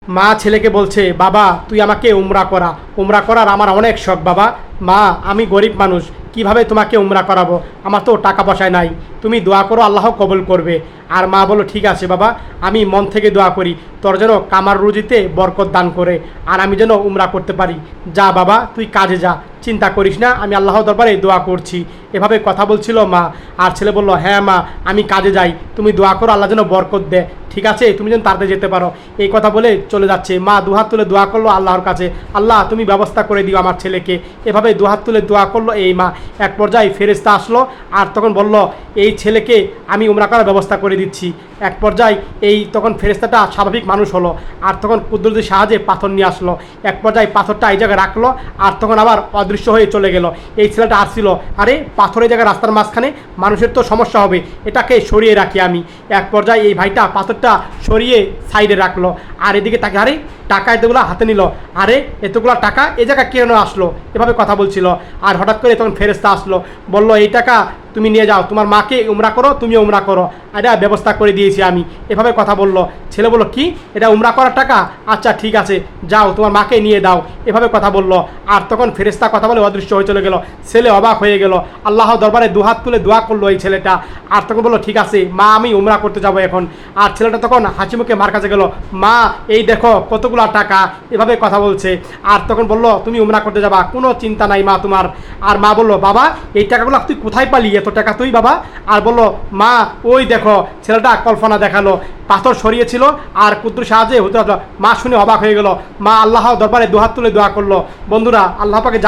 মা ছেলেকে বলছে, বাবা তুই আমাকে উমরা করা, উমরা করার আমার অনেক শখ বাবা। মা আমি গরিব মানুষ, কিভাবে তোমাকে উমরা করাবো, আমার তো টাকা পয়সা নাই, তুমি দোয়া করো আল্লাহ কবুল করবে। আর মা বলল, ঠিক আছে বাবা, আমি মন থেকে দোয়া করি তোর যেন কামার রুজিতে বরকত দান করে, আর আমি যেন উমরা করতে পারি। যা বাবা তুই কাজে যা, চিন্তা করিস না, আমি আল্লাহ দরবারে দোয়া করছি। এভাবে কথা বলছিল মা। আর ছেলে বলল, হ্যাঁ মা আমি কাজে যাই, তুমি দোয়া করো আল্লাহ যেন বরকত দে, ঠিক আছে তুমি যেন তাড়াতাড়ি যেতে পারো। এই কথা বলে চলে যাচ্ছে। মা দুহাত তুলে দোয়া করলো আল্লাহর কাছে, আল্লাহ তুমি ব্যবস্থা করে দিও আমার ছেলেকে। এভাবে দুহাত তুলে দোয়া করলো এই মা। এক পর্যায়ে ফেরেশতা আসলো আর তখন বলল, এই ছেলেকে আমি উমরা করার ব্যবস্থা করে দিচ্ছি। এক পর্যায়ে তখন ফেরেশতাটা স্বাভাবিক মানুষ হলো, আর তখন কুদরতের সাহায্যে পাথর নিয়ে আসলো। এক পর্যায়ে পাথরটা এই জায়গায় রাখলো, আর তখন আবার অদৃশ্য হয়ে চলে গেল। এই ছেলেটা আসছিল, আরে পাথরের জায়গায় রাস্তার মাঝখানে, মানুষের তো সমস্যা হবে, এটাকে সরিয়ে রাখি আমি। এক পর্যায়ে এই ভাইটা পাথরটা সরিয়ে সাইডে রাখলো, আর এদিকে তাকে, আরে টাকা এতগুলো হাতে নিল, আরে এতগুলো টাকা এ জায়গায় কেন আসলো, এভাবে কথা বলছিল। আর হঠাৎ করে তখন ফেরেশতা আসলো, বলল, এই টাকা তুমি নিয়ে যাও, তোমার মাকে উমরা করো, তুমিও উমরা করো, এটা ব্যবস্থা করে দিয়েছি আমি। এভাবে কথা বলল। ছেলে বলল, কি এটা উমরা করার টাকা, আচ্ছা ঠিক আছে যাও তোমার মাকে নিয়ে দাও, এভাবে কথা বলল। আর তখন ফেরেশতা কথা বলে অদৃশ্য হয়ে চলে গেল। ছেলে অবাক হয়ে গেল, আল্লাহ দরবারে দুহাত তুলে দোয়া করলো এই ছেলেটা। আর তখন বললো, ঠিক আছে মা আমি উমরা করতে যাবো এখন। আর ছেলেটা তখন হাসি মুখে মার কাছে গেল, মা এই দেখো কতগুলো টাকা, এভাবে কথা বলছে। আর তখন বলল, তুমি উমরা করতে যাবা, কোনো চিন্তা নাই মা তোমার। আর মা বলল, বাবা এই টাকাগুলো তুই কোথায় পালি এত টাকা তুই বাবা? আর বলল, মা ওই দেখো, ছেলেটা কল্পনা দেখালো, পাথর সরিয়েছিল আর কুদ্দুর সাহায্যে হতে হতো। মা শুনে অবাক হয়ে গেল। মা আল্লাহ দরবারে দুহাত তুলে দোয়া করলো। বন্ধুরা, আল্লাহ পাকে